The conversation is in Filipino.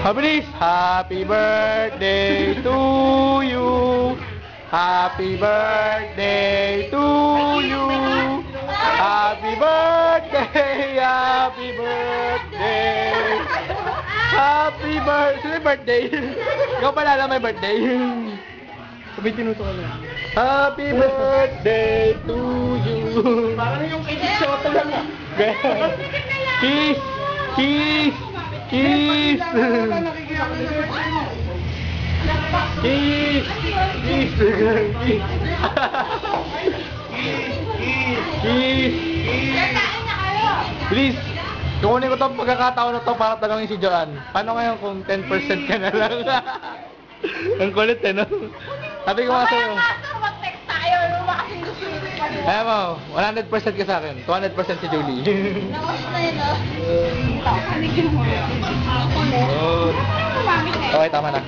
Mabilis! Happy birthday to you! Happy birthday to you! Happy birthday! Happy birthday! Happy birthday! Sino may birthday? Ikaw pala alam may birthday. Sabi tinuto ka na. Happy birthday to you! Parang yung shot lang ah. Kiss! Kiss! Kiss! Kiss! Kiss! Kiss! Please! Kukunin ko itong pagkakataon na ito para tanongin si Joanne. Paano ngayon kung 10% ka na lang? Ang kulit eh, no? Sabi ko nga sa'yo. Mag-text tayo. Makasing gusto nyo. Ayaw mo, 100% ka sa akin. 200% si Julie. Nakas na yun, no? Panig mo. Okay, tama na.